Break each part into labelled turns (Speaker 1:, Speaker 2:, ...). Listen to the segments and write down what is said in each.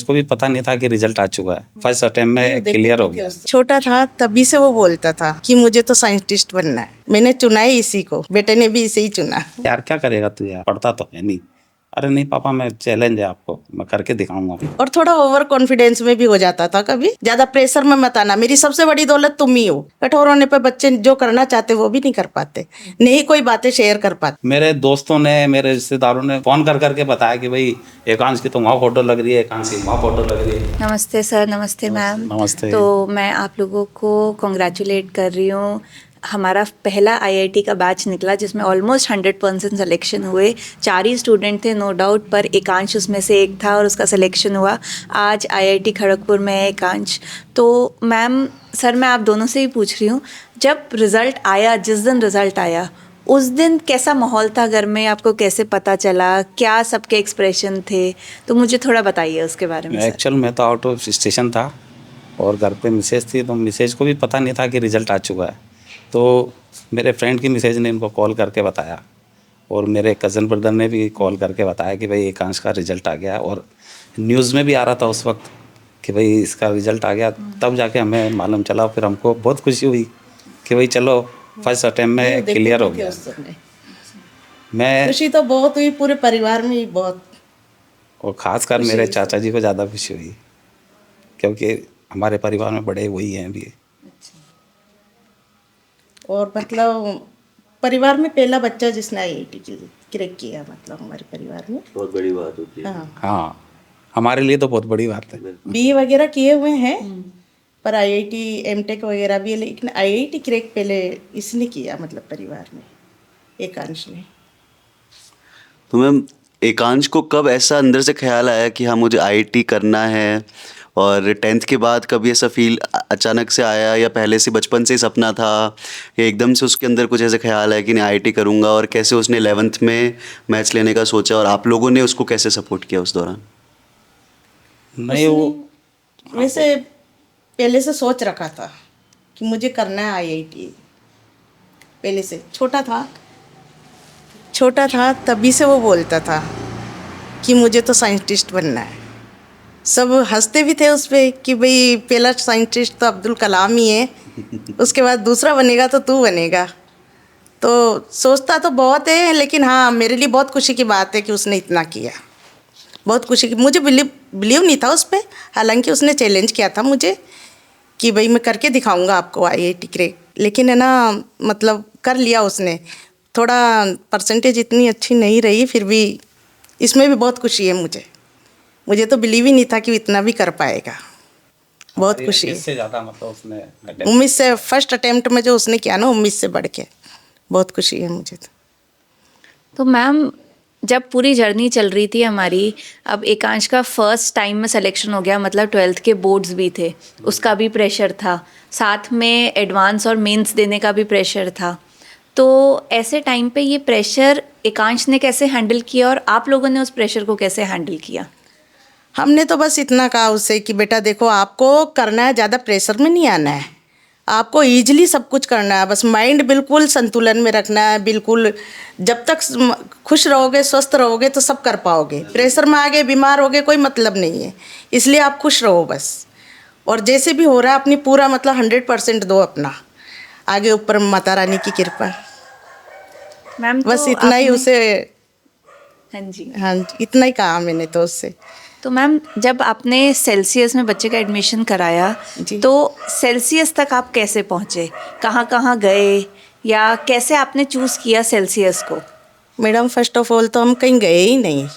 Speaker 1: को भी पता नहीं था कि रिजल्ट आ चुका है। फर्स्ट अटेम्प्ट में क्लियर हो गया।
Speaker 2: छोटा था तभी से वो बोलता था कि मुझे तो साइंटिस्ट बनना है। मैंने चुना ही इसी को, बेटे ने भी इसे ही चुना।
Speaker 1: यार क्या करेगा तू, यार पढ़ता तो है नहीं। अरे नहीं पापा, मैं चैलेंज है आपको, मैं करके दिखाऊंगा।
Speaker 2: और थोड़ा ओवर कॉन्फिडेंस में भी हो जाता था कभी। ज्यादा प्रेशर में मत आना, मेरी सबसे बड़ी दौलत तुम ही हो। कठोर होने पे बच्चे जो करना चाहते वो भी नहीं कर पाते, नहीं कोई बातें शेयर कर पाते।
Speaker 1: मेरे दोस्तों ने, मेरे रिश्तेदारों ने फोन कर करके बताया कि भाई एकांश की तो वहाँ फोटो लग रही है, एकांश की वहाँ फोटो लग रही है।
Speaker 3: नमस्ते सर, नमस्ते मैम।
Speaker 1: नमस्ते।
Speaker 3: तो मैं आप लोगों को कॉन्ग्रेचुलेट कर रही हूँ। हमारा पहला आईआईटी का बैच निकला जिसमें ऑलमोस्ट 100% सिलेक्शन हुए। 4 ही स्टूडेंट थे नो डाउट, पर एकांश उसमें से एक था और उसका सिलेक्शन हुआ। आज आईआईटी खड़गपुर में है एकांश। तो मैम, सर मैं आप दोनों से ही पूछ रही हूँ, जब रिज़ल्ट आया, जिस दिन रिज़ल्ट आया उस दिन कैसा माहौल था घर में? आपको कैसे पता चला? क्या सबके एक्सप्रेशन थे? तो मुझे थोड़ा बताइए उसके बारे में।
Speaker 1: एक्चुअल मैं तो आउट ऑफ स्टेशन था और घर पे मिसेज थी, तो मिसेज को भी पता नहीं था कि रिज़ल्ट आ चुका है। तो मेरे फ्रेंड की मिसेज ने इनको कॉल करके बताया और मेरे कज़न ब्रदर ने भी कॉल करके बताया कि भाई एकांश का रिज़ल्ट आ गया। और न्यूज़ में भी आ रहा था उस वक्त कि भाई इसका रिज़ल्ट आ गया। तब जाके हमें मालूम चला, फिर हमको बहुत खुशी हुई कि भाई चलो फर्स्ट अटेम्प्ट में क्लियर हो गया। मैं
Speaker 2: खुशी तो बहुत हुई, पूरे परिवार में ही बहुत।
Speaker 1: और ख़ासकर मेरे चाचा जी को ज़्यादा खुशी हुई क्योंकि हमारे परिवार में बड़े वही हैं अभी।
Speaker 2: और मतलब परिवार में पहला बच्चा जिसने आईआईटी क्रैक किया, मतलब हमारे परिवार में
Speaker 4: बहुत बड़ी बात होती है।
Speaker 1: हाँ, हमारे लिए तो बहुत बड़ी बात है।
Speaker 2: बीए वगैरह किए हुए हैं पर आईआईटी एमटेक वगैरह भी है, लेकिन आईआईटी क्रैक पहले इसने किया, मतलब परिवार में एकांश ने।
Speaker 4: तो मैम, एकांश को कब ऐसा अंदर से ख्याल आया कि हाँ मुझे आईआईटी करना है? और 10th के बाद कभी ऐसा फील अचानक से आया या पहले से बचपन से ही सपना था या एकदम से उसके अंदर कुछ ऐसा ख्याल है कि नहीं आईआईटी करूँगा? और कैसे उसने 11th में मैथ्स लेने का सोचा और आप लोगों ने उसको कैसे सपोर्ट किया उस दौरान?
Speaker 1: नहीं वो
Speaker 2: वैसे पहले से सोच रखा था कि मुझे करना है आईआईटी। पहले से छोटा था तभी से वो बोलता था कि मुझे तो साइंटिस्ट बनना है। सब हंसते भी थे उस पर कि भाई पहला साइंटिस्ट तो अब्दुल कलाम ही है, उसके बाद दूसरा बनेगा तो तू बनेगा। तो सोचता तो बहुत है, लेकिन हाँ मेरे लिए बहुत खुशी की बात है कि उसने इतना किया। बहुत खुशी की, मुझे बिलीव नहीं था उस पर, हालांकि उसने चैलेंज किया था मुझे कि भाई मैं करके दिखाऊंगा आपको आईआईटी क्रैक। लेकिन है ना, मतलब कर लिया उसने। थोड़ा परसेंटेज इतनी अच्छी नहीं रही, फिर भी इसमें भी बहुत खुशी है मुझे तो बिलीव ही नहीं था कि इतना भी कर पाएगा। बहुत खुशी है।
Speaker 1: इससे ज़्यादा मतलब उसने
Speaker 2: उम्मीद से, फर्स्ट अटेम्प्ट में जो उसने किया ना, उम्मीद से बढ़ के बहुत खुशी है मुझे
Speaker 3: तो मैम, जब पूरी जर्नी चल रही थी हमारी, अब एकांश का फर्स्ट टाइम में सिलेक्शन हो गया, मतलब 12th के बोर्ड्स भी थे, उसका भी प्रेशर था, साथ में एडवांस और मेंस देने का भी प्रेशर था। तो ऐसे टाइम पे ये प्रेशर एकांश ने कैसे हैंडल किया और आप लोगों ने उस प्रेशर को कैसे हैंडल किया?
Speaker 2: हमने तो बस इतना कहा उससे कि बेटा देखो, आपको करना है, ज़्यादा प्रेशर में नहीं आना है, आपको ईजिली सब कुछ करना है, बस माइंड बिल्कुल संतुलन में रखना है। बिल्कुल जब तक खुश रहोगे, स्वस्थ रहोगे तो सब कर पाओगे। प्रेशर में आगे बीमार होगे कोई मतलब नहीं है, इसलिए आप खुश रहो बस। और जैसे भी हो रहा है अपनी पूरा मतलब 100% दो अपना, आगे ऊपर माता रानी की कृपा।
Speaker 3: मैम
Speaker 2: बस इतना ही उसे,
Speaker 3: हाँ जी,
Speaker 2: इतना ही कहा मैंने तो उससे।
Speaker 3: तो मैम, जब आपने सेल्सियस में बच्चे का एडमिशन कराया तो सेल्सियस तक आप कैसे पहुँचे? कहाँ कहाँ गए या कैसे आपने चूज़ किया सेल्सियस को?
Speaker 2: मैडम फर्स्ट ऑफ ऑल तो हम कहीं गए ही नहीं।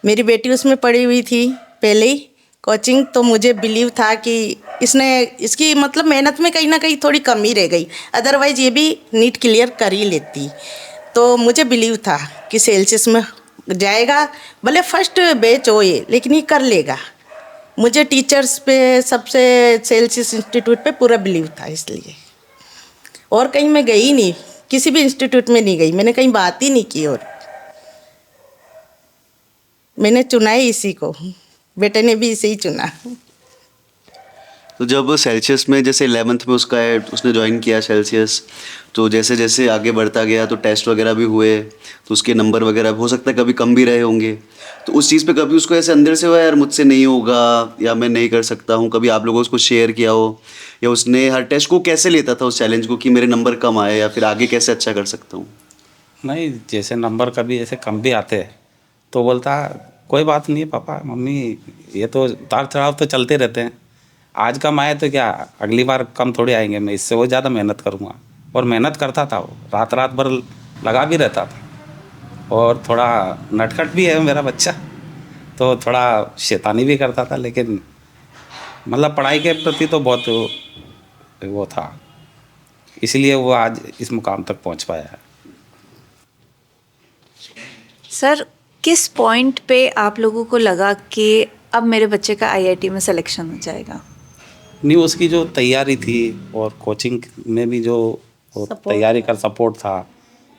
Speaker 2: मेरी बेटी उसमें पड़ी हुई थी पहले ही कोचिंग, तो मुझे बिलीव था कि इसकी मतलब मेहनत में कहीं ना कहीं थोड़ी कमी रह गई, अदरवाइज़ ये भी नीट क्लियर कर ही लेती। तो मुझे बिलीव था कि सेल्सियस में जाएगा, भले फर्स्ट बैच हो ये, लेकिन ये कर लेगा। मुझे टीचर्स पे, सबसे सेल्सियस इंस्टीट्यूट पे पूरा बिलीव था, इसलिए। और कहीं मैं गई नहीं, किसी भी इंस्टीट्यूट में नहीं गई, मैंने कहीं बात ही नहीं की। और मैंने चुना ही इसी को, बेटे ने भी इसे ही चुना।
Speaker 4: तो जब सेल्सियस में जैसे 11th में उसका है, उसने ज्वाइन किया सेल्सियस, तो जैसे जैसे आगे बढ़ता गया तो टेस्ट वगैरह भी हुए, तो उसके नंबर वगैरह हो सकता है कभी कम भी रहे होंगे, तो उस चीज़ पे कभी उसको ऐसे अंदर से हुआ यार मुझसे नहीं होगा या मैं नहीं कर सकता हूँ, कभी आप लोगों को उसको शेयर किया हो, या उसने हर टेस्ट को कैसे लेता था उस चैलेंज को कि मेरे नंबर कम आए या फिर आगे कैसे अच्छा कर सकता हूँ?
Speaker 1: नहीं, जैसे नंबर कभी ऐसे कम भी आते हैं तो बोलता कोई बात नहीं पापा मम्मी, ये तो उतार चढ़ाव तो चलते रहते हैं, आज कम आए तो क्या अगली बार कम थोड़ी आएंगे, मैं इससे वो ज़्यादा मेहनत करूँगा। और मेहनत करता था वो, रात रात भर लगा भी रहता था। और थोड़ा नटखट भी है मेरा बच्चा, तो थोड़ा शैतानी भी करता था, लेकिन मतलब पढ़ाई के प्रति तो बहुत वो था, इसलिए वो आज इस मुकाम तक पहुंच पाया है।
Speaker 3: सर, किस पॉइंट पे आप लोगों को लगा कि अब मेरे बच्चे का आईआईटी में सिलेक्शन हो जाएगा?
Speaker 1: नहीं, उसकी जो तैयारी थी और कोचिंग में भी जो वो तैयारी का सपोर्ट था,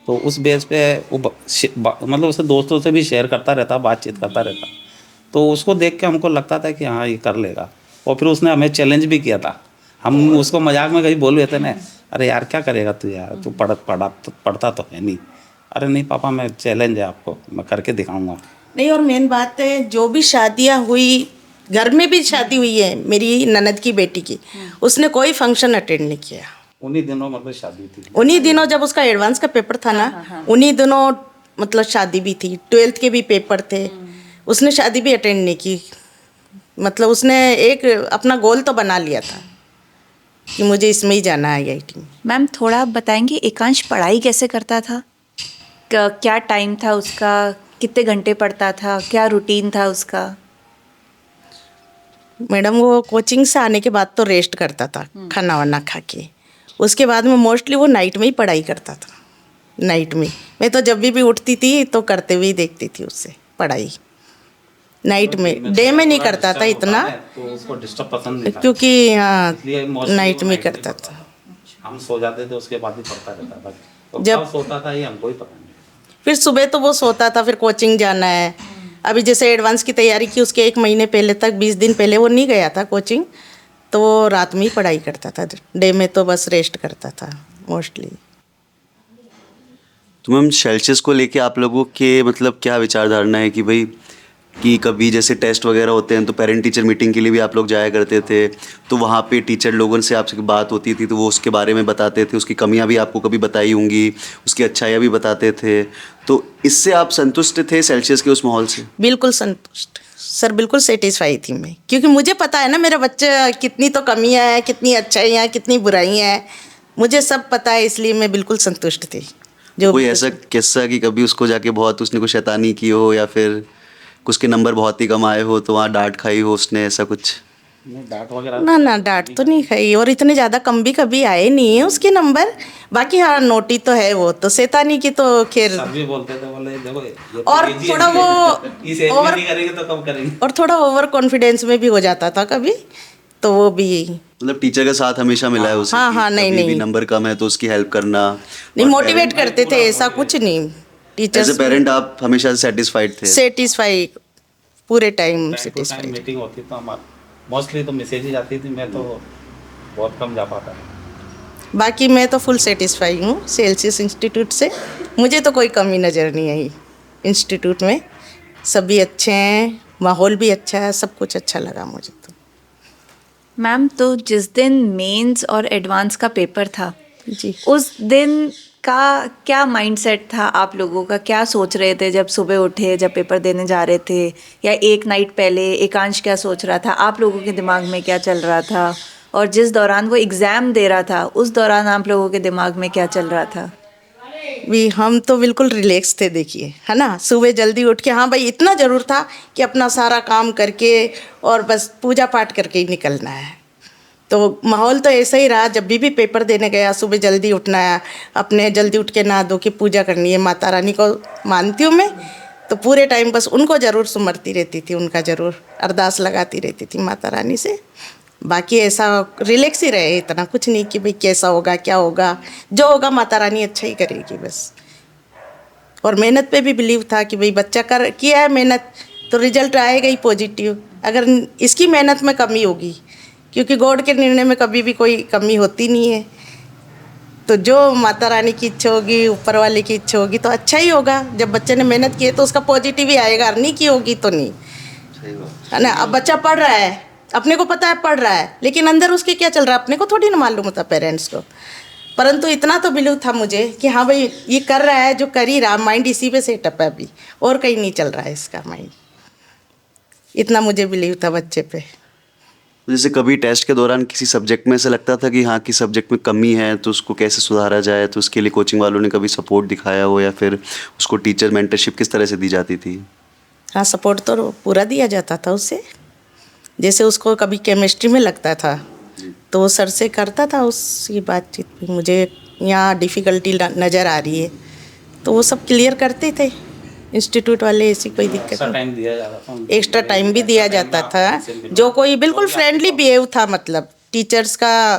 Speaker 1: तो उस बेस पे वो मतलब उसे दोस्तों से भी शेयर करता रहता, बातचीत करता रहता, तो उसको देख के हमको लगता था कि हाँ ये कर लेगा। और फिर उसने हमें चैलेंज भी किया था, हम उसको मजाक में कभी बोल रहे थे ना, अरे यार क्या करेगा तू यार, तू पढ़ता तो है नहीं। अरे नहीं पापा, मैं चैलेंज है आपको, मैं करके दिखाऊंगा।
Speaker 2: नहीं, और मेन बात है जो भी शादियां हुई, घर में भी शादी हुई है मेरी ननद की बेटी की, उसने कोई फंक्शन अटेंड नहीं किया।
Speaker 1: उन्हीं दिनों मतलब शादी थी,
Speaker 2: उन्हीं दिनों जब उसका एडवांस का पेपर था ना, उन्हीं दिनों मतलब शादी भी थी, 12th के भी पेपर थे, उसने शादी भी अटेंड नहीं की। मतलब उसने एक अपना गोल तो बना लिया था कि मुझे इसमें ही जाना है आईआईटी में।
Speaker 3: मैम, थोड़ा आप बताएंगे एकांश पढ़ाई कैसे करता था? क्या टाइम था उसका, कितने घंटे पढ़ता था, क्या रूटीन था उसका?
Speaker 2: मैडम, वो कोचिंग से आने के बाद तो रेस्ट करता था, खाना वाना खा के। उसके बाद में मोस्टली वो नाइट में ही पढ़ाई करता था। नाइट में मैं तो जब भी उठती थी तो करते हुए ही देखती थी उससे पढ़ाई। नाइट में, डे में नहीं करता था इतना,
Speaker 1: तो उसको डिस्टर्ब पसंद नहीं था,
Speaker 2: क्योंकि हाँ
Speaker 1: इसलिए mostly
Speaker 2: नाइट
Speaker 1: वो
Speaker 2: में
Speaker 1: night
Speaker 2: करता
Speaker 1: पढ़ता
Speaker 2: था।
Speaker 1: हम सो जाते थे, उसके बाद ही पढ़ता रहता था। तो
Speaker 2: जब-
Speaker 1: कब सोता था ये हमको ही पता नहीं।
Speaker 2: फिर सुबह तो वो सोता था, फिर कोचिंग जाना है। अभी जैसे एडवांस की तैयारी की, उसके 1 महीने पहले तक, 20 दिन पहले वो नहीं गया था कोचिंग, तो वो रात में ही पढ़ाई करता था, डे में तो बस रेस्ट करता था मोस्टली।
Speaker 4: तो मैम, सेल्सियस को लेके आप लोगों के मतलब क्या विचारधारणा है कि भाई कि कभी जैसे टेस्ट वगैरह होते हैं तो पेरेंट टीचर मीटिंग के लिए भी आप लोग जाया करते थे, तो वहाँ पे टीचर लोगों से आपसे बात होती थी तो वो उसके बारे में बताते थे, उसकी कमियाँ भी आपको कभी बताई होंगी, उसकी अच्छाइयाँ भी बताते थे, तो इससे आप संतुष्ट थे सेल्सियस के उस माहौल से?
Speaker 2: बिल्कुल संतुष्ट सर, बिल्कुल सेटिस्फाई थी मैं, क्योंकि मुझे पता है ना मेरा बच्चा कितनी तो कमियां हैं, कितनी अच्छाइयाँ हैं, कितनी बुराइयां हैं, मुझे सब पता है, इसलिए मैं बिल्कुल संतुष्ट थी। जो
Speaker 4: कोई ऐसा किस्सा कि कभी उसको जाके बहुत उसने कुछ शैतानी की हो या फिर उसके नंबर बहुत ही कम आए हो तो वहाँ डांट खाई हो उसने, ऐसा कुछ?
Speaker 1: नहीं, डांट वगैरह
Speaker 2: ना ना, डांट तो नहीं खाई, और इतने ज़्यादा कम भी कभी आए नहीं है उसके नंबर। बाकी हाँ, नोटी तो है वो, तो शैतानी की तो खैर।
Speaker 1: सर भी बोलते थे, बोले देखो ये तो
Speaker 2: और
Speaker 1: easy
Speaker 2: थोड़ा
Speaker 1: है,
Speaker 2: वो
Speaker 1: इस एज में
Speaker 2: और
Speaker 1: नहीं करेंगे तो कब करेंगे।
Speaker 2: और थोड़ा ओवर कॉन्फिडेंस में भी हो जाता था कभी, तो वो भी
Speaker 4: मतलब टीचर का साथ हमेशा मिला है उसे?
Speaker 2: हाँ,
Speaker 4: कि
Speaker 2: हाँ, नहीं,
Speaker 4: कभी भी
Speaker 2: नहीं।
Speaker 4: नंबर कम है तो उसकी हेल्प करना?
Speaker 2: नहीं,
Speaker 4: और
Speaker 2: मोटिवेट करते थे, ऐसा कुछ नहीं।
Speaker 4: एज
Speaker 2: टीचर्स
Speaker 4: ए पेरेंट आप हमेशा सेटिस्फाइड थे?
Speaker 2: सेटिस्फाई, पूरे time
Speaker 1: time to time
Speaker 2: satisfy.
Speaker 1: Meeting होती तो हमारा मोस्टली तो मैसेज ही जाती थी, मैं तो बहुत कम जा पाता।
Speaker 2: बाकी मैं तो फुल सेटिस्फाई हूँ सेल्सियस इंस्टीट्यूट से, मुझे तो कोई कमी नज़र नहीं आई इंस्टीट्यूट में। सभी अच्छे हैं, माहौल भी अच्छा है, सब कुछ अच्छा लगा मुझे तो।
Speaker 3: मैम, तो जिस दिन मेंस और एडवांस का पेपर था,
Speaker 2: जी,
Speaker 3: उस दिन का क्या माइंडसेट था आप लोगों का? क्या सोच रहे थे जब सुबह उठे, जब पेपर देने जा रहे थे, या एक नाइट पहले एकांश क्या सोच रहा था, आप लोगों के दिमाग में क्या चल रहा था? और जिस दौरान वो एग्ज़ाम दे रहा था, उस दौरान आप लोगों के दिमाग में क्या चल रहा था?
Speaker 2: भी हम तो बिल्कुल रिलैक्स थे, देखिए है ना। सुबह जल्दी उठ के, हाँ भाई, इतना ज़रूर था कि अपना सारा काम करके और बस पूजा पाठ करके ही निकलना है। तो माहौल तो ऐसा ही रहा, जब भी पेपर देने गया सुबह जल्दी उठना है, अपने जल्दी उठ के नहा धो के पूजा करनी है। माता रानी को मानती हूँ मैं, तो पूरे टाइम बस उनको ज़रूर सुमरती रहती थी, उनका ज़रूर अरदास लगाती रहती थी माता रानी से। बाकी ऐसा रिलैक्स ही रहे, इतना कुछ नहीं कि भाई कैसा होगा क्या होगा, जो होगा माता रानी अच्छा ही करेगी बस। और मेहनत पे भी बिलीव था कि भाई बच्चा कर किया है मेहनत तो रिजल्ट आएगा ही पॉजिटिव। अगर इसकी मेहनत में कमी होगी, क्योंकि गॉड के निर्णय में कभी भी कोई कमी होती नहीं है। तो जो माता रानी की इच्छा होगी, ऊपर वाले की इच्छा होगी तो अच्छा ही होगा। जब बच्चे ने मेहनत की है तो उसका पॉजिटिव ही आएगा, नहीं की होगी तो नहीं, है ना। अब बच्चा पढ़ रहा है, अपने को पता है पढ़ रहा है, लेकिन अंदर उसके क्या चल रहा है अपने को थोड़ी ना मालूम होता पेरेंट्स को। परंतु इतना तो बिलीव था मुझे कि हाँ भाई ये कर रहा है, जो कर ही रहा, माइंड इसी पे सेटअप है अभी, और कहीं नहीं चल रहा है इसका माइंड। इतना मुझे बिलीव था बच्चे पे।
Speaker 4: जैसे कभी टेस्ट के दौरान किसी सब्जेक्ट में ऐसा लगता था कि हाँ, किस सब्जेक्ट में कमी है तो उसको कैसे सुधारा जाए, तो उसके लिए कोचिंग वालों ने कभी सपोर्ट दिखाया हो, या फिर उसको टीचर मेंटरशिप किस तरह से दी जाती थी?
Speaker 2: हाँ, सपोर्ट तो पूरा दिया जाता था उससे। जैसे उसको कभी केमिस्ट्री में लगता था तो वो सर से करता था उसकी बातचीत भी, मुझे यहाँ डिफ़िकल्टी नज़र आ रही है, तो वो सब क्लियर करते थे इंस्टीट्यूट वाले। ऐसी कोई दिक्कत
Speaker 1: एक्स्ट्रा
Speaker 2: नहीं,
Speaker 1: टाइम दिया जाता था,
Speaker 2: एक्स्ट्रा टाइम भी दिया जाता था। जो कोई बिल्कुल फ्रेंडली बिहेव था, मतलब टीचर्स का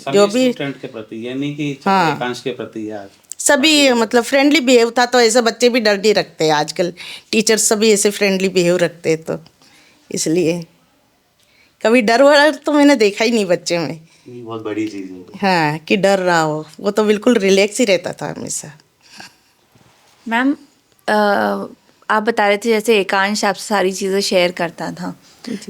Speaker 2: जो भी
Speaker 1: स्टूडेंट के प्रति, ये नहीं कि
Speaker 2: हाँ।
Speaker 1: एकांश के प्रति या
Speaker 2: सभी मतलब फ्रेंडली बिहेव था। तो ऐसे बच्चे भी डर नहीं रखते आजकल, टीचर्स सभी ऐसे फ्रेंडली बिहेव रखते हैं, तो इसलिए कभी डर वर तो मैंने देखा ही नहीं बच्चे में।
Speaker 4: ये बहुत बड़ी चीज़ है।
Speaker 2: हाँ, कि डर रहा हो, वो तो बिल्कुल रिलैक्स ही रहता था हमेशा।
Speaker 3: मैम आप बता रहे थे जैसे एकांश आपसे सारी चीज़ें शेयर करता था,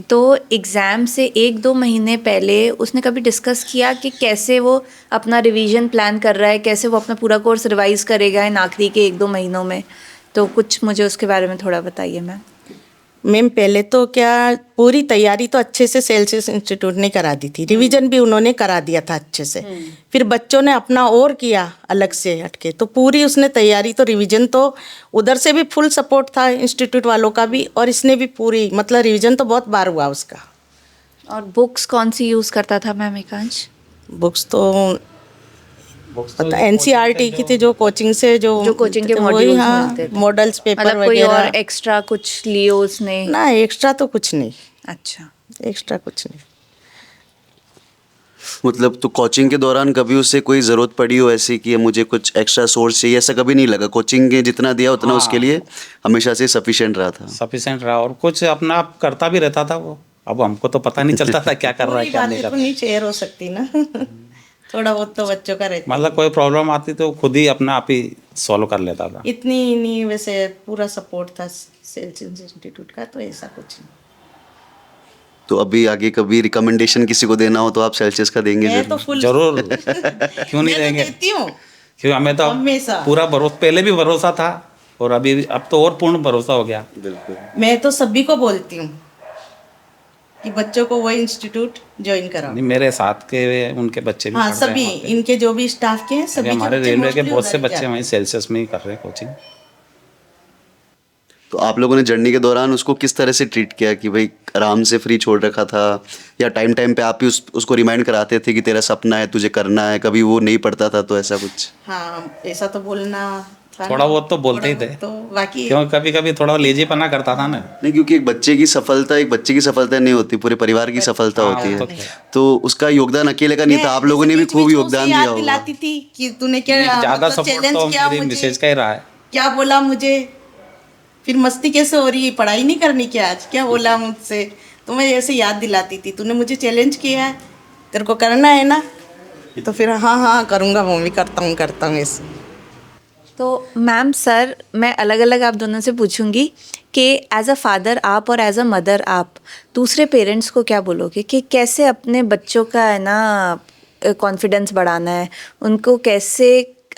Speaker 3: तो एग्ज़ाम से 1-2 महीने पहले उसने कभी डिस्कस किया कि कैसे वो अपना रिवीजन प्लान कर रहा है, कैसे वो अपना पूरा कोर्स रिवाइज़ करेगा इन आखिरी के 1-2 महीनों में? तो कुछ मुझे उसके बारे में थोड़ा बताइए मैम।
Speaker 2: मैम पहले तो क्या, पूरी तैयारी तो अच्छे से सेल्सियस इंस्टीट्यूट ने करा दी थी, रिवीजन भी उन्होंने करा दिया था अच्छे से। फिर बच्चों ने अपना और किया अलग से हटके, तो पूरी उसने तैयारी, तो रिवीजन तो उधर से भी फुल सपोर्ट था इंस्टीट्यूट वालों का भी, और इसने भी पूरी, मतलब रिवीजन तो बहुत बार हुआ उसका।
Speaker 3: और बुक्स कौन सी यूज़ करता था मैम एकांश?
Speaker 2: बुक्स तो पता NCERT की थी, जो कोचिंग से जो
Speaker 3: कोचिंग के
Speaker 2: वही,
Speaker 3: मॉड्यूल्स
Speaker 2: हाँ,
Speaker 3: मिलते थे,
Speaker 2: मॉडल्स पेपर
Speaker 3: मतलब कोई
Speaker 2: वगैरह।
Speaker 3: और एक्स्ट्रा कुछ लियो उसने?
Speaker 2: ना, एक्स्ट्रा तो कुछ नहीं,
Speaker 3: अच्छा।
Speaker 2: एक्स्ट्रा कुछ नहीं।
Speaker 4: मतलब तो कोचिंग के दौरान कभी उसे कोई ज़रूरत पड़ी हो ऐसी कि मुझे कुछ एक्स्ट्रा सोर्स चाहिए, ऐसा कभी नहीं लगा? कोचिंग के जितना दिया उतना उसके लिए हमेशा से सफिशिएंट रहा था।
Speaker 1: सफिशेंट रहा, और कुछ अपना आप करता भी रहता था वो। अब हमको तो पता नहीं चलता था क्या कर रहा है
Speaker 2: पूरी
Speaker 1: क्या नहीं
Speaker 2: बातें
Speaker 1: कर
Speaker 2: तो
Speaker 1: रहा।
Speaker 2: नहीं शेयर हो सकती ना। थोड़ा बहुत तो बच्चों का रहता है।
Speaker 1: मतलब कोई प्रॉब्लम आती तो खुद ही अपना आप ही सॉल्व कर लेता था।
Speaker 2: इतनी नहीं, वैसे पूरा सपोर्ट था सेल्स इंस्टीट्यूट का, तो ऐसा कुछ नहीं।
Speaker 4: तो अभी आगे कभी रिकमेंडेशन किसी को देना हो तो आप सेल्सियस का देंगे
Speaker 2: मैं तो
Speaker 4: जरूर?
Speaker 2: फुल
Speaker 1: जरूर, क्यों नहीं
Speaker 2: मैं तो
Speaker 1: देंगे,
Speaker 2: देती हूँ
Speaker 1: क्योंकि हमें तो
Speaker 2: हमेशा।
Speaker 1: पूरा भरोसा, पहले भी भरोसा था और अभी अब तो और पूर्ण भरोसा हो गया।
Speaker 4: बिल्कुल।
Speaker 2: मैं तो सभी को बोलती हूँ कि बच्चों को वही इंस्टीट्यूट ज्वाइन कराओ।
Speaker 1: नहीं, मेरे साथ के उनके बच्चे भी
Speaker 2: हाँ,
Speaker 1: पढ़ रहे हैं
Speaker 2: सभी
Speaker 1: वहाँ पे।
Speaker 2: इनके जो भी स्टाफ के हैं,
Speaker 1: अभी
Speaker 2: सभी के
Speaker 1: हमारे
Speaker 2: बच्चे
Speaker 1: रेलवे के
Speaker 2: mostly
Speaker 1: बहुत से
Speaker 2: उधर ही
Speaker 1: बच्चे
Speaker 2: जाते
Speaker 1: वहीं सेल्सियस में ही कर रहे हैं कोचिंग।
Speaker 4: तो आप लोगों ने जर्नी के दौरान उसको किस तरह से ट्रीट किया कि भाई आराम से फ्री छोड़ रखा था, या टाइम टाइम पे आप ही उसको रिमाइंड कराते थे कि तेरा सपना है, तुझे करना है, कभी वो नहीं पढ़ता था तो ऐसा कुछ?
Speaker 2: हाँ, ऐसा तो बोलना था
Speaker 1: थोड़ा
Speaker 2: ना,
Speaker 1: बहुत तो बोलते ही
Speaker 2: थोड़ा
Speaker 1: थे,
Speaker 2: बहुत तो बाकी
Speaker 1: क्यों कभी कभी थोड़ा लेजीपना करता था ना।
Speaker 4: नहीं, क्योंकि एक बच्चे की सफलता नहीं होती, पूरे परिवार की सफलता
Speaker 1: हाँ,
Speaker 4: होती
Speaker 1: वो
Speaker 4: है।
Speaker 1: तो है।
Speaker 4: तो उसका योगदान अकेले का नहीं था, आप लोगों ने भी खूब योगदान दिया होगा।
Speaker 2: दिलाती थी कि तूने क्या
Speaker 1: ज़्यादा
Speaker 2: मतलब
Speaker 1: सपोर्ट
Speaker 2: चैलेंज
Speaker 1: तो
Speaker 2: किया
Speaker 1: मेरी
Speaker 2: मुझे,
Speaker 1: मिसेज का ही रहा है।
Speaker 2: क्या बोला मुझे, फिर मस्ती कैसे हो रही है, पढ़ाई नहीं करनी क्या आज, क्या बोला मुझसे, तो मैं ऐसे याद दिलाती थी, तूने मुझे चैलेंज किया है, तेरे को करना है ना, तो फिर हाँ हाँ करूँगा मम्मी, करता हूँ ऐसे।
Speaker 3: तो मैम सर, मैं अलग अलग आप दोनों से पूछूंगी कि एज अ फादर आप और एज अ मदर आप दूसरे पेरेंट्स को क्या बोलोगे कि कैसे अपने बच्चों का है ना कॉन्फिडेंस बढ़ाना है, उनको कैसे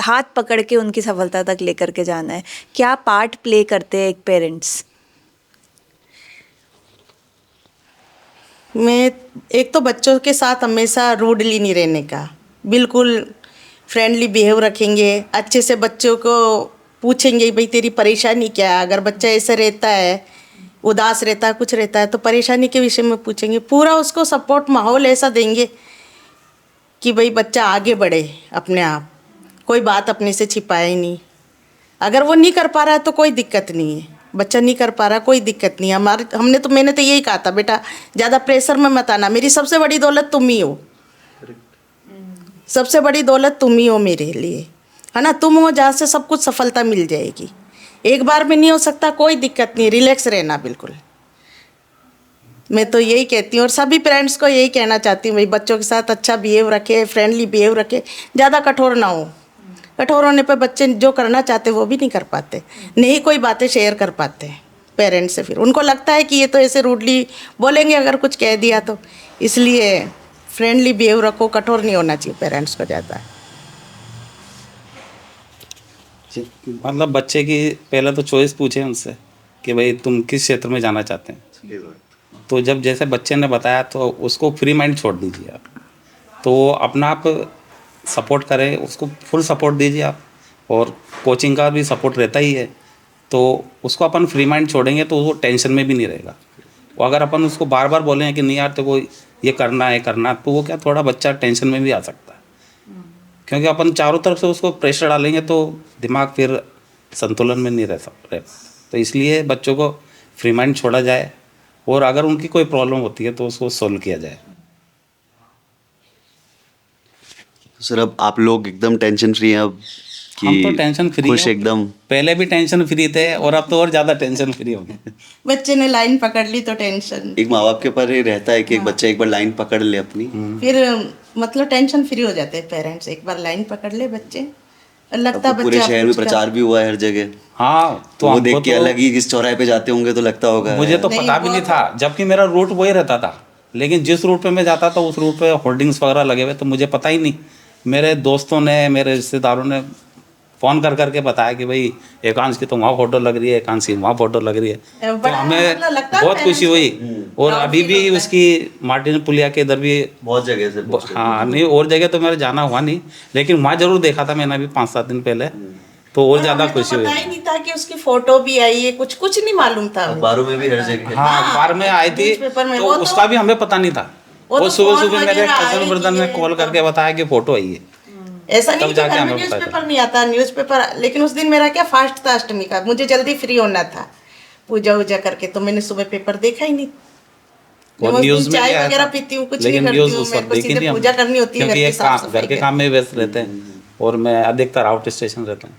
Speaker 3: हाथ पकड़ के उनकी सफलता तक लेकर के जाना है, क्या पार्ट प्ले करते हैं एक पेरेंट्स?
Speaker 2: मैं एक तो बच्चों के साथ हमेशा रूडली नहीं रहने का, बिल्कुल फ्रेंडली बिहेव रखेंगे, अच्छे से बच्चों को पूछेंगे भाई तेरी परेशानी क्या है। अगर बच्चा ऐसा रहता है, उदास रहता है, कुछ रहता है, तो परेशानी के विषय में पूछेंगे, पूरा उसको सपोर्ट माहौल ऐसा देंगे कि भाई बच्चा आगे बढ़े अपने आप, कोई बात अपने से छिपाए ही नहीं। अगर वो नहीं कर पा रहा है तो कोई दिक्कत नहीं है, बच्चा नहीं कर पा रहा कोई दिक्कत नहीं है। मैंने तो यही कहा था, बेटा ज़्यादा प्रेशर में मत आना, मेरी सबसे बड़ी दौलत तुम ही हो, सबसे बड़ी दौलत तुम ही हो मेरे लिए, है ना। तुम हो जहाँ से सब कुछ सफलता मिल जाएगी। एक बार में नहीं हो सकता, कोई दिक्कत नहीं, रिलैक्स रहना बिल्कुल। मैं तो यही कहती हूँ और सभी पेरेंट्स को यही कहना चाहती हूँ भाई बच्चों के साथ अच्छा बिहेव रखे, फ्रेंडली बिहेव रखे, ज़्यादा कठोर ना हो। कठोर होने पर बच्चे जो करना चाहते वो भी नहीं कर पाते, नहीं कोई बातें शेयर कर पाते पेरेंट्स से। फिर उनको लगता है कि ये तो ऐसे रूडली बोलेंगे अगर कुछ कह दिया तो, इसलिए फ्रेंडली बिहेव रखो, कठोर नहीं होना चाहिए पेरेंट्स को ज़्यादा।
Speaker 1: मतलब बच्चे की पहले तो चॉइस पूछे उनसे कि भाई तुम किस क्षेत्र में जाना चाहते हैं। तो जब जैसे बच्चे ने बताया तो उसको फ्री माइंड छोड़ दीजिए आप, तो वो अपना आप सपोर्ट करे, उसको फुल सपोर्ट दीजिए आप। और कोचिंग का भी सपोर्ट रहता ही है, तो उसको अपन फ्री माइंड छोड़ेंगे तो वो टेंशन में भी नहीं रहेगा। वो अगर अपन उसको बार बार बोलें कि नहीं यार तो ये करना है तो वो क्या थोड़ा बच्चा टेंशन में भी आ सकता है, क्योंकि अपन चारों तरफ से उसको प्रेशर डालेंगे तो दिमाग फिर संतुलन में नहीं रह सकता। तो इसलिए बच्चों को फ्री माइंड छोड़ा जाए और अगर उनकी कोई प्रॉब्लम होती है तो उसको सोल्व किया जाए।
Speaker 4: सर अब आप लोग एकदम टेंशन फ्री हैं अब कि
Speaker 1: हम तो टेंशन फ्री
Speaker 4: खुश
Speaker 1: हैं।
Speaker 4: एकदम?
Speaker 1: पहले भी टेंशन फ्री थे और अब तो और ज़्यादा टेंशन फ्री हो गए।
Speaker 2: बच्चे ने लाइन पकड़ ली तो टेंशन,
Speaker 4: एक माँ बाप के ऊपर ये रहता है कि एक बच्चा एक बार लाइन पकड़ ले अपनी,
Speaker 2: फिर मतलब टेंशन फ्री हो जाते हैं पेरेंट्स। एक बार लाइन पकड़ ले बच्चे, और लगता
Speaker 4: अब तो पूरे
Speaker 2: बच्चा
Speaker 4: शहर में
Speaker 2: कुछ
Speaker 4: प्रचार भी हुआ है हर जगह,
Speaker 1: हाँ
Speaker 4: तो वो
Speaker 1: हमको
Speaker 4: देख के
Speaker 1: तो-
Speaker 4: अलग ही किस चौराहे पे जाते होंगे तो लगता होगा
Speaker 1: मुझे तो
Speaker 2: नहीं,
Speaker 1: पता भी
Speaker 2: वो
Speaker 1: नहीं था, जबकि मेरा रूट वही रहता था, लेकिन जिस रूट पे मैं जाता था उस रूट पे होर्डिंग्स वगैरह लगे हुए तो मुझे पता ही नहीं। मेरे दोस्तों ने, मेरे रिश्तेदारों ने फ़ोन कर करके बताया कि भाई एकांश की तो वहाँ फोटो लग रही है, एकांश की वहाँ फोटो लग रही है। तो
Speaker 2: बड़ा
Speaker 1: हमें
Speaker 2: मतलब लगता है
Speaker 1: बहुत खुशी हुई। और
Speaker 2: proud
Speaker 1: अभी
Speaker 2: feel
Speaker 1: भी
Speaker 2: होता है।
Speaker 1: उसकी मार्टिन पुलिया के इधर भी,
Speaker 4: बहुत जगह से
Speaker 1: हाँ नहीं और जगह तो मेरा जाना हुआ नहीं, लेकिन वहाँ जरूर देखा था मैंने अभी 5-7 दिन पहले, तो और ज़्यादा
Speaker 2: हमें तो
Speaker 1: खुशी
Speaker 2: पता
Speaker 1: हुई।
Speaker 2: ही नहीं था कि उसकी फोटो भी आई है, कुछ कुछ नहीं मालूम था हमें।
Speaker 4: अखबारों में भी हर जगह।
Speaker 1: हाँ अखबार में आई थी,
Speaker 2: न्यूज़पेपर में,
Speaker 1: तो
Speaker 2: वो तो-
Speaker 1: उसका भी हमें पता नहीं था।
Speaker 2: वो
Speaker 1: वो
Speaker 2: तो
Speaker 1: सुबह
Speaker 2: फोन
Speaker 1: सुबह मेरे
Speaker 2: वगैरह
Speaker 1: कजन
Speaker 2: आए
Speaker 1: ब्रदर ने
Speaker 2: कि
Speaker 1: कॉल
Speaker 2: ये
Speaker 1: करके बताया कि फोटो आई है।
Speaker 2: ऐसा नहीं
Speaker 1: तब
Speaker 2: कि
Speaker 1: जाके
Speaker 2: घर में
Speaker 1: हमें पता
Speaker 2: न्यूज़पेपर नहीं आता, न्यूज़पेपर। लेकिन उस दिन मेरा क्या फास्ट था अष्टमी का, मुझे जल्दी फ्री होना था पूजा वूजा करके, तो मैंने सुबह पेपर देखा ही नहीं।
Speaker 1: और
Speaker 2: मैं उस
Speaker 1: न्यूज़
Speaker 2: दिन
Speaker 1: में
Speaker 2: चाय
Speaker 1: भी आया
Speaker 2: वगैरह
Speaker 1: था,
Speaker 2: पीती हूँ, कुछ नहीं
Speaker 1: लेकिन
Speaker 2: करती
Speaker 1: न्यूज़
Speaker 2: हूँ,
Speaker 1: उस
Speaker 2: मेरे
Speaker 1: वक्त
Speaker 2: को
Speaker 1: देखी
Speaker 2: सीधे
Speaker 1: नहीं
Speaker 2: पूजा
Speaker 1: हमने,
Speaker 2: करनी होती है,
Speaker 1: क्योंकि
Speaker 2: घर
Speaker 1: ये
Speaker 2: की साफ
Speaker 1: घर
Speaker 2: सफाई
Speaker 1: के काम में व्यस्त रहते हैं और मैं अधिकतर आउट स्टेशन रहता हूँ।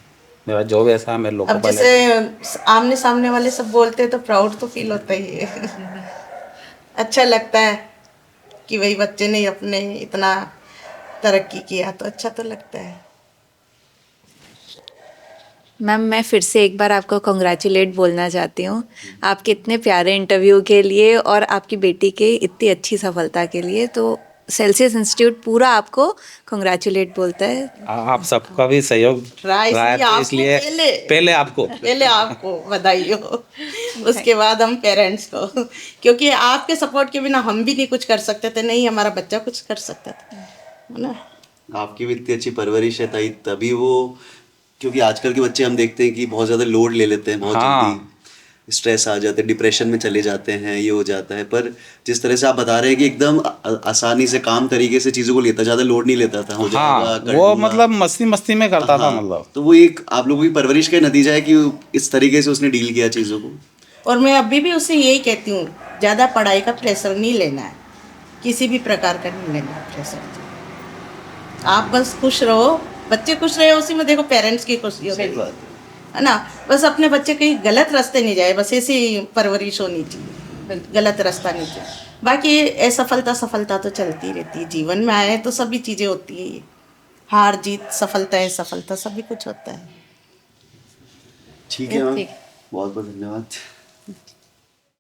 Speaker 1: मेरा जॉब ऐसा है, मैं लोकल
Speaker 2: अब जैसे आमने सामने वाले सब बोलते हैं तो प्राउड तो फील होता ही है। अच्छा लगता है कि वही बच्चे ने अपने इतना तरक्की किया, तो अच्छा तो लगता है।
Speaker 3: मैम मैं फिर से एक बार आपको कॉन्ग्रेचुलेट बोलना चाहती हूँ आपके इतने प्यारे इंटरव्यू के लिए और आपकी बेटी के इतनी अच्छी सफलता के लिए। तो सेल्सियस इंस्टीट्यूट पूरा आपको कॉन्ग्रेचुलेट बोलता है।
Speaker 1: आप सबका भी सहयोग
Speaker 2: रहा
Speaker 1: रहा है, तो
Speaker 2: आपको
Speaker 1: इसलिए पहले आपको
Speaker 2: पहले आपको बधाई हो, उसके बाद हम पेरेंट्स को, क्योंकि आपके सपोर्ट के बिना हम भी नहीं कुछ कर सकते थे, नहीं हमारा बच्चा कुछ कर सकता था, है ना।
Speaker 4: आपकी भी इतनी अच्छी परवरिश है ताई, तभी वो, क्योंकि आजकल के बच्चे हम देखते हैं कि बहुत ज़्यादा लोड ले लेते हैं, बहुत
Speaker 1: हाँ।
Speaker 4: जल्दी स्ट्रेस आ जाते हैं, डिप्रेशन में चले जाते हैं, ये हो जाता है। पर जिस तरह से आप बता रहे हैं कि एकदम आसानी से काम तरीके से चीज़ों को लेता, ज़्यादा लोड नहीं लेता था, हो जाएगा
Speaker 1: हाँ
Speaker 4: कर
Speaker 1: वो
Speaker 4: लूंगा।
Speaker 1: मतलब मस्ती मस्ती में करता था,
Speaker 4: हाँ,
Speaker 1: मतलब
Speaker 4: तो वो एक आप लोगों की परवरिश का नतीजा है कि इस तरीके से उसने डील किया चीज़ों को।
Speaker 2: और मैं अभी भी उससे यही कहती हूँ, ज़्यादा पढ़ाई का प्रेशर नहीं लेना है, किसी भी प्रकार का नहीं लेना है प्रेशर। आप बस खुश रहो, बच्चे खुश रहे, उसी में देखो पेरेंट्स की खुशी हो, है ना। बस अपने बच्चे कहीं गलत रास्ते नहीं जाए, बस ऐसी परवरिश होनी चाहिए, गलत रास्ता नहीं चाहिए। बाकी असफलता सफलता तो चलती रहती है, जीवन में आए तो सभी चीज़ें होती है, हार जीत, सफलता है सफलता, सभी कुछ होता है।
Speaker 4: ठीक है मैम, बहुत बहुत धन्यवाद।